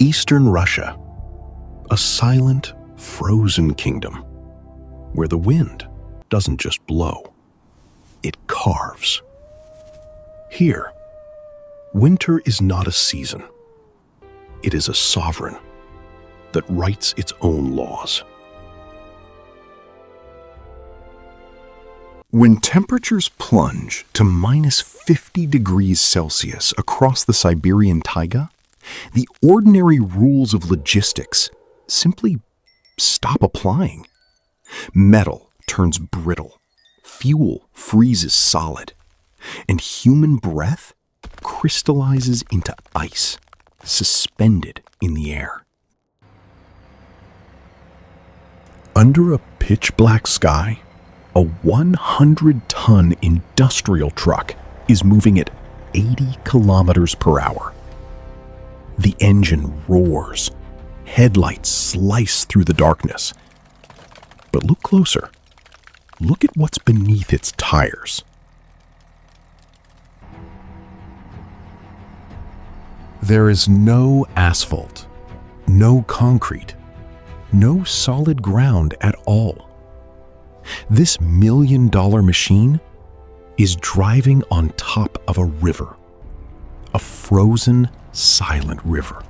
Eastern Russia, a silent, frozen kingdom where the wind doesn't just blow, it carves. Here, winter is not a season. It is a sovereign that writes its own laws. When temperatures plunge to minus 50 degrees Celsius across the Siberian taiga, the ordinary rules of logistics simply stop applying. Metal turns brittle, fuel freezes solid, and human breath crystallizes into ice, suspended in the air. Under a pitch-black sky, a 100-ton industrial truck is moving at 80 kilometers per hour. The engine roars, headlights slice through the darkness. But look closer. Look at what's beneath its tires. There is no asphalt, no concrete, no solid ground at all. This million-dollar machine is driving on top of a river, a frozen, silent river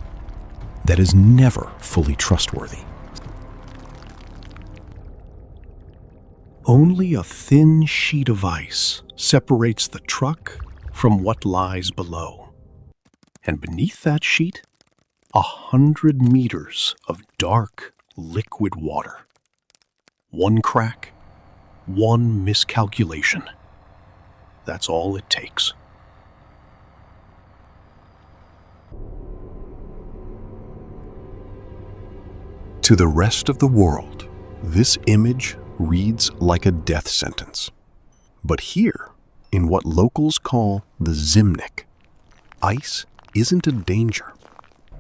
that is never fully trustworthy. Only a thin sheet of ice separates the truck from what lies below. And beneath that sheet, 100 meters of dark, liquid water. One crack, one miscalculation. That's all it takes. To the rest of the world, this image reads like a death sentence. But here, in what locals call the Zimnik, ice isn't a danger.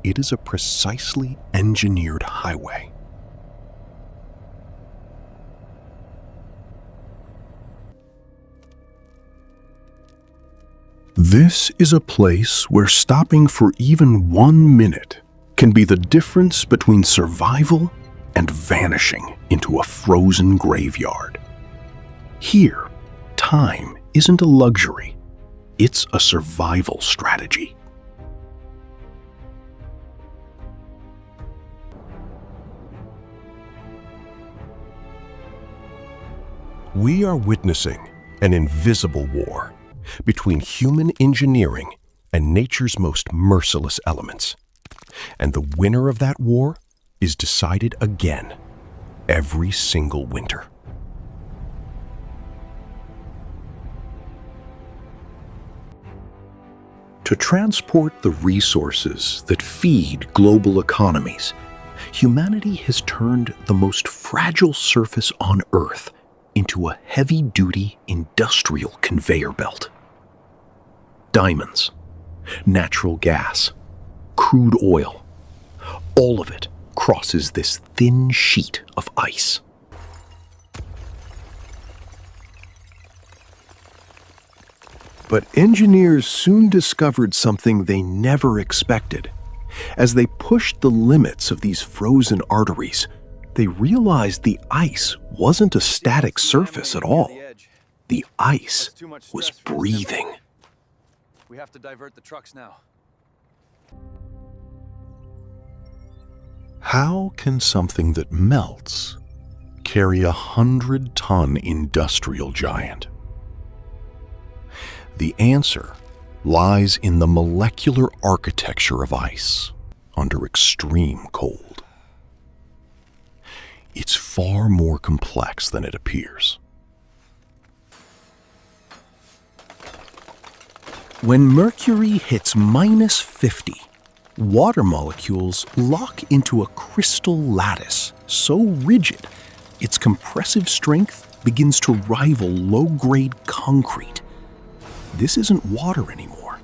It is a precisely engineered highway. This is a place where stopping for even 1 minute can be the difference between survival and vanishing into a frozen graveyard. Here, time isn't a luxury. It's a survival strategy. We are witnessing an invisible war between human engineering and nature's most merciless elements. And the winner of that war is decided again, every single winter. To transport the resources that feed global economies, humanity has turned the most fragile surface on Earth into a heavy-duty industrial conveyor belt. Diamonds, natural gas, crude oil, all of it crosses this thin sheet of ice. But engineers soon discovered something they never expected. As they pushed the limits of these frozen arteries, they realized the ice wasn't a static surface at all. The ice was breathing. We have to divert the trucks now. How can something that melts carry a 100-ton industrial giant? The answer lies in the molecular architecture of ice under extreme cold. It's far more complex than it appears. When mercury hits minus 50, water molecules lock into a crystal lattice so rigid, its compressive strength begins to rival low-grade concrete. This isn't water anymore.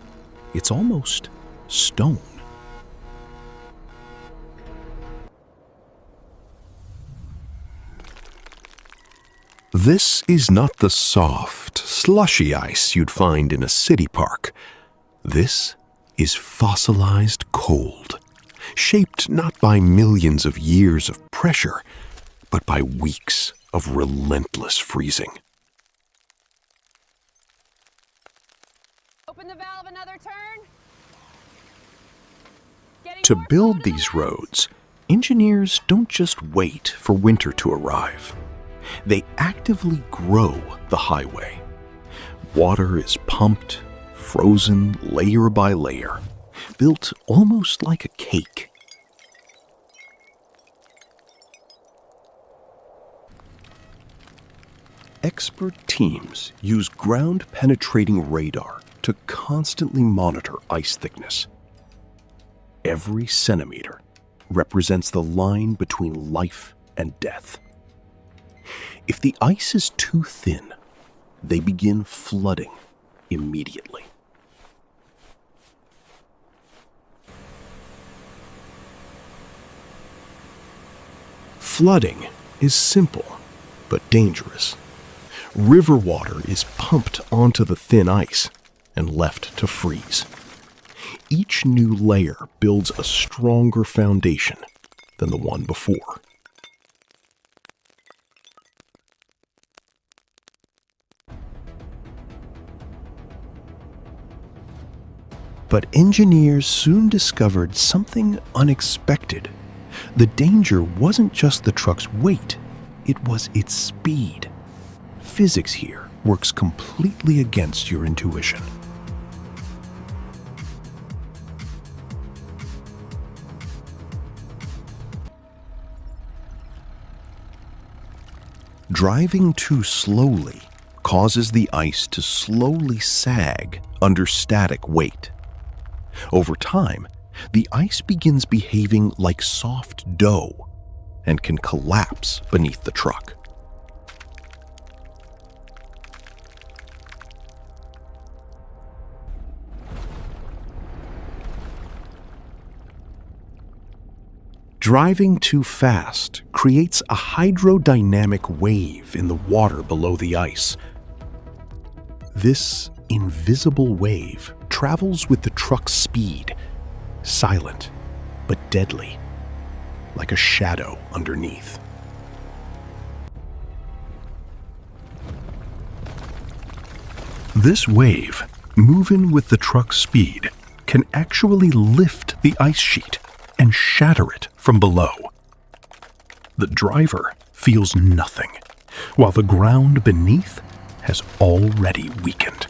It's almost stone. This is not the soft, slushy ice you'd find in a city park. This is fossilized cold, shaped not by millions of years of pressure, but by weeks of relentless freezing. Open the valve, another turn. To build these roads, engineers don't just wait for winter to arrive. They actively grow the highway. Water is pumped, frozen layer by layer, built almost like a cake. Expert teams use ground-penetrating radar to constantly monitor ice thickness. Every centimeter represents the line between life and death. If the ice is too thin, they begin flooding immediately. Flooding is simple but dangerous. River water is pumped onto the thin ice and left to freeze. Each new layer builds a stronger foundation than the one before. But engineers soon discovered something unexpected. The danger wasn't just the truck's weight, it was its speed. Physics here works completely against your intuition. Driving too slowly causes the ice to slowly sag under static weight. Over time, the ice begins behaving like soft dough and can collapse beneath the truck. Driving too fast creates a hydrodynamic wave in the water below the ice. This invisible wave travels with the truck's speed, silent but deadly, like a shadow underneath. This wave, moving with the truck's speed, can actually lift the ice sheet and shatter it from below. The driver feels nothing, while the ground beneath has already weakened.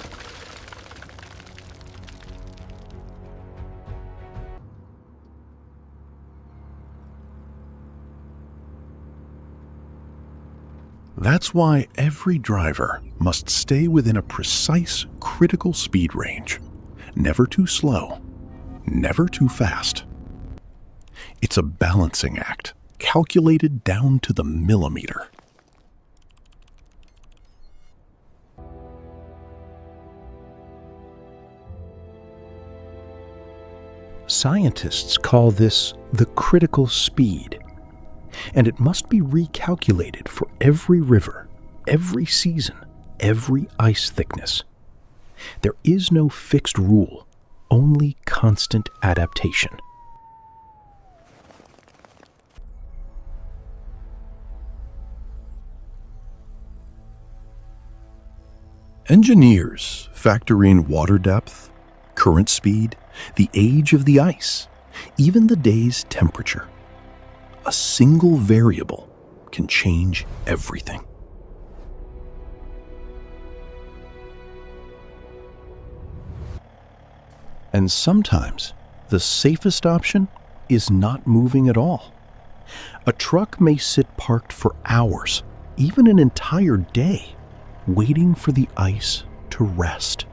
That's why every driver must stay within a precise, critical speed range. Never too slow, never too fast. It's a balancing act, calculated down to the millimeter. Scientists call this the critical speed, and it must be recalculated for every river, every season, every ice thickness. There is no fixed rule, only constant adaptation. Engineers factor in water depth, current speed, the age of the ice, even the day's temperature. A single variable can change everything. And sometimes the safest option is not moving at all. A truck may sit parked for hours, even an entire day, waiting for the ice to rest.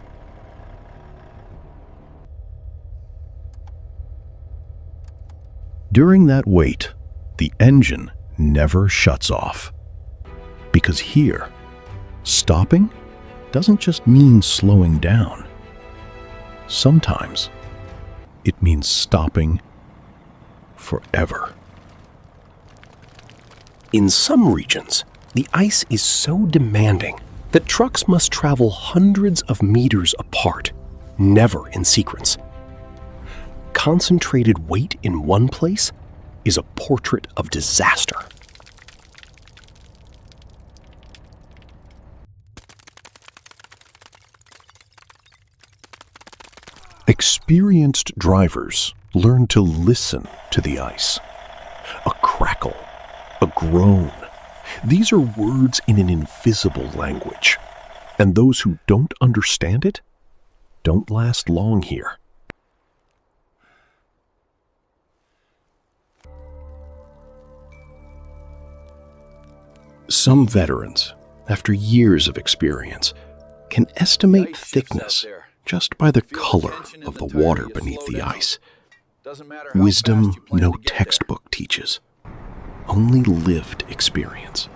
During that wait, the engine never shuts off. Because here, stopping doesn't just mean slowing down. Sometimes it means stopping forever. In some regions, the ice is so demanding that trucks must travel hundreds of meters apart, never in sequence. concentrated weight in one place is a portrait of disaster. Experienced drivers learn to listen to the ice. A crackle, a groan. These are words in an invisible language, and those who don't understand it don't last long here. Some veterans, after years of experience, can estimate thickness just by the color of the water beneath the ice. Wisdom no textbook teaches, only lived experience.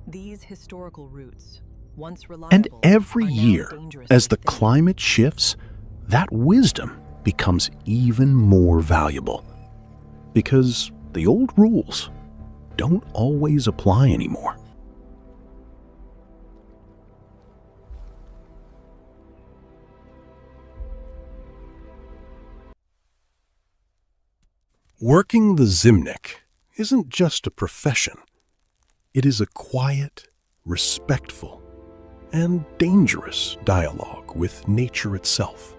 These historical routes, once reliable, And every are now year, dangerous as the to think. climate shifts, that wisdom becomes even more valuable. Because the old rules don't always apply anymore. Working the Zimnik isn't just a profession. It is a quiet, respectful, and dangerous dialogue with nature itself.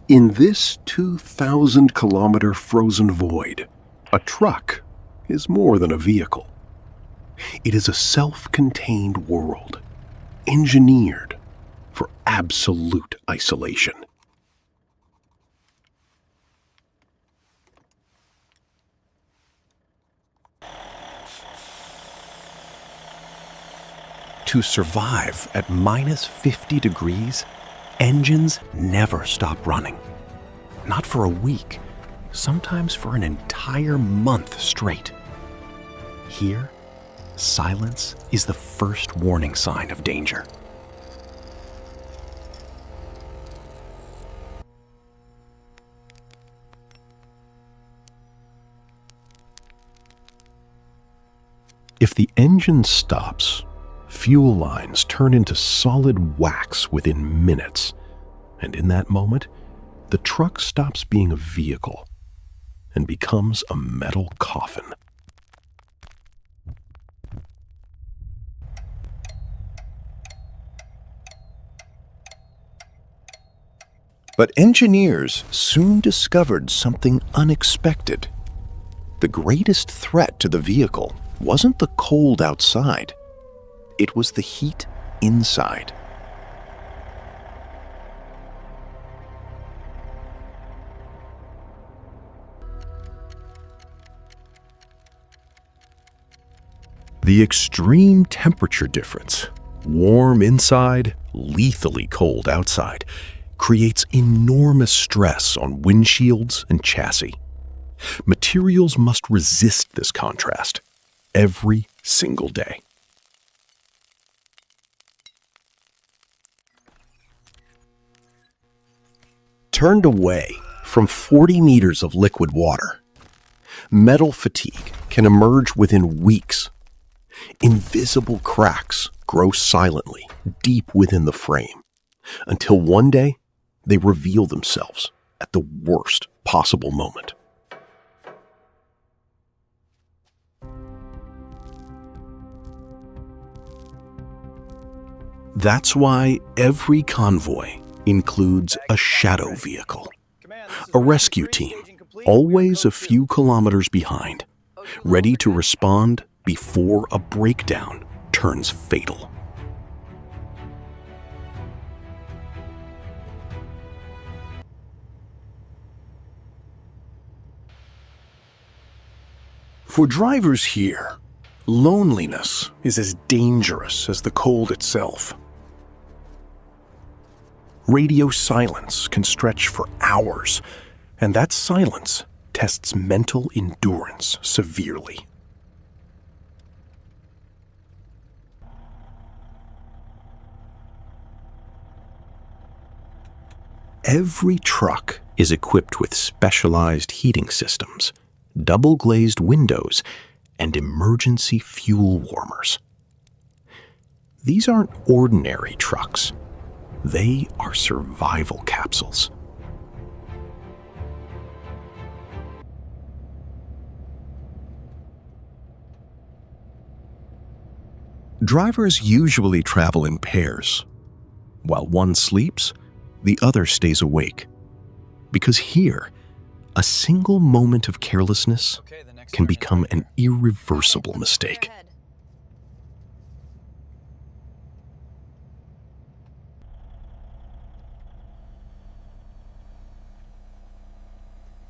In this 2,000-kilometer frozen void, a truck is more than a vehicle. It is a self-contained world, engineered for absolute isolation. To survive at minus 50 degrees, engines never stop running. Not for a week, sometimes for an entire month straight. Here, silence is the first warning sign of danger. If the engine stops, fuel lines turn into solid wax within minutes. And in that moment, the truck stops being a vehicle and becomes a metal coffin. But engineers soon discovered something unexpected. The greatest threat to the vehicle wasn't the cold outside. It was the heat inside. The extreme temperature difference, warm inside, lethally cold outside, creates enormous stress on windshields and chassis. Materials must resist this contrast every single day. Turned away from 40 meters of liquid water, metal fatigue can emerge within weeks. Invisible cracks grow silently deep within the frame, until one day they reveal themselves at the worst possible moment. That's why every convoy includes a shadow vehicle, a rescue team, always a few kilometers behind, ready to respond before a breakdown turns fatal. For drivers here, loneliness is as dangerous as the cold itself. Radio silence can stretch for hours, and that silence tests mental endurance severely. Every truck is equipped with specialized heating systems double-glazed windows, and emergency fuel warmers. These aren't ordinary trucks. They are survival capsules. Drivers usually travel in pairs. While one sleeps, the other stays awake. Because here, a single moment of carelessness can become an irreversible mistake.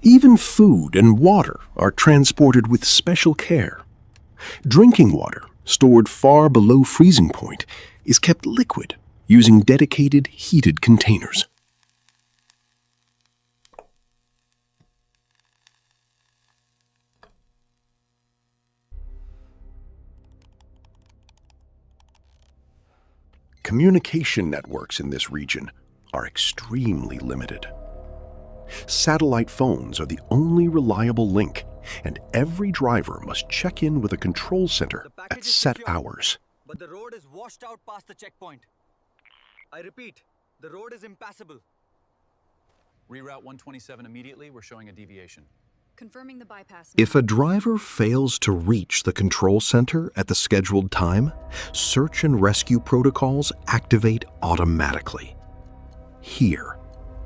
Even food and water are transported with special care. Drinking water, stored far below freezing point, is kept liquid using dedicated heated containers. Communication networks in this region are extremely limited. Satellite phones are the only reliable link, and every driver must check in with a control center at set hours. But the road is washed out past the checkpoint. I repeat, the road is impassable. Reroute 127 immediately. We're showing a deviation. Confirming the bypass. If a driver fails to reach the control center at the scheduled time, search and rescue protocols activate automatically. Here,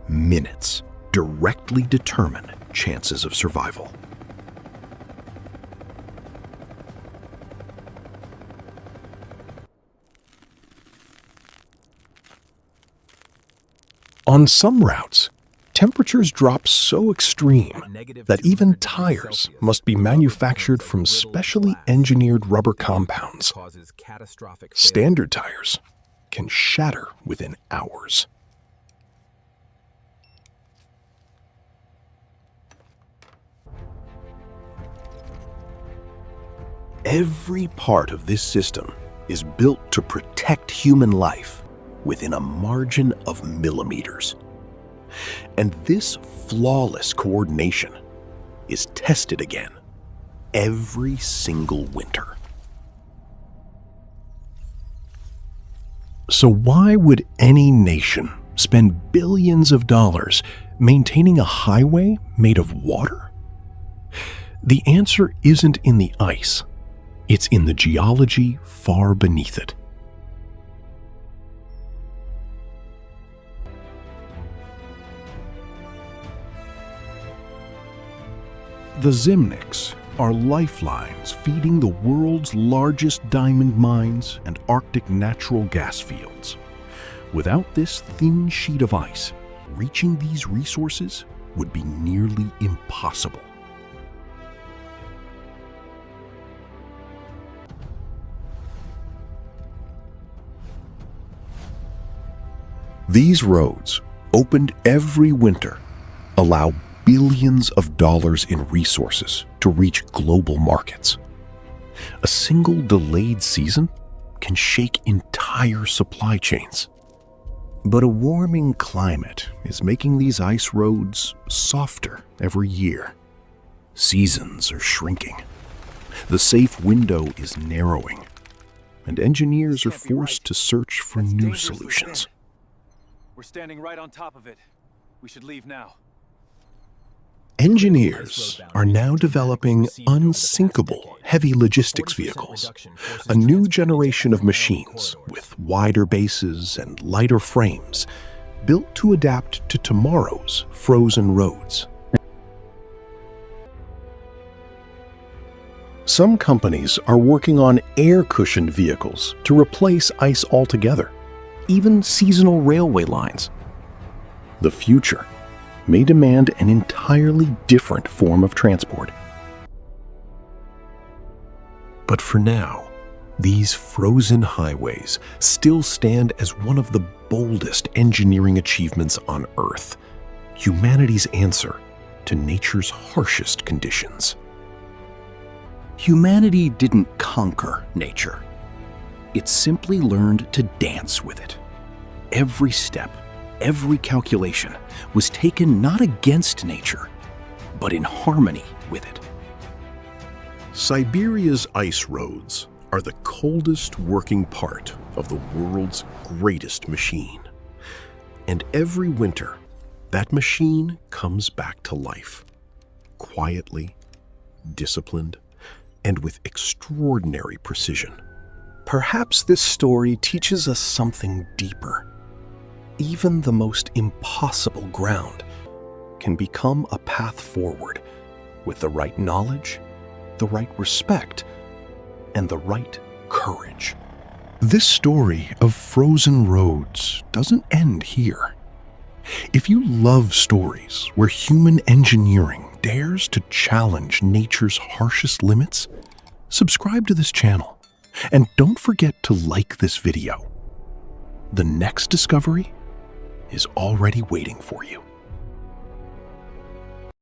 minutes directly determine chances of survival. On some routes, temperatures drop so extreme that even tires must be manufactured from specially engineered rubber compounds. Standard tires can shatter within hours. Every part of this system is built to protect human life within a margin of millimeters. And this flawless coordination is tested again every single winter. So why would any nation spend billions of dollars maintaining a highway made of water? The answer isn't in the ice. It's in the geology far beneath it. The Zimniks are lifelines feeding the world's largest diamond mines and Arctic natural gas fields. Without this thin sheet of ice, reaching these resources would be nearly impossible. These roads, opened every winter, allow billions of dollars in resources to reach global markets. A single delayed season can shake entire supply chains. But a warming climate is making these ice roads softer every year. Seasons are shrinking. The safe window is narrowing, and engineers are forced to search for new solutions. We're standing right on top of it. We should leave now. Engineers are now developing unsinkable heavy logistics vehicles, a new generation of machines with wider bases and lighter frames, built to adapt to tomorrow's frozen roads. Some companies are working on air-cushioned vehicles to replace ice altogether, even seasonal railway lines. The future may demand an entirely different form of transport. But for now, these frozen highways still stand as one of the boldest engineering achievements on Earth, humanity's answer to nature's harshest conditions. Humanity didn't conquer nature. It simply learned to dance with it. Every step, every calculation was taken not against nature, but in harmony with it. Siberia's ice roads are the coldest working part of the world's greatest machine. And every winter, that machine comes back to life, quietly, disciplined, and with extraordinary precision. Perhaps this story teaches us something deeper. Even the most impossible ground can become a path forward with the right knowledge, the right respect, and the right courage. This story of frozen roads doesn't end here. If you love stories where human engineering dares to challenge nature's harshest limits, subscribe to this channel and don't forget to like this video. The next discovery is already waiting for you.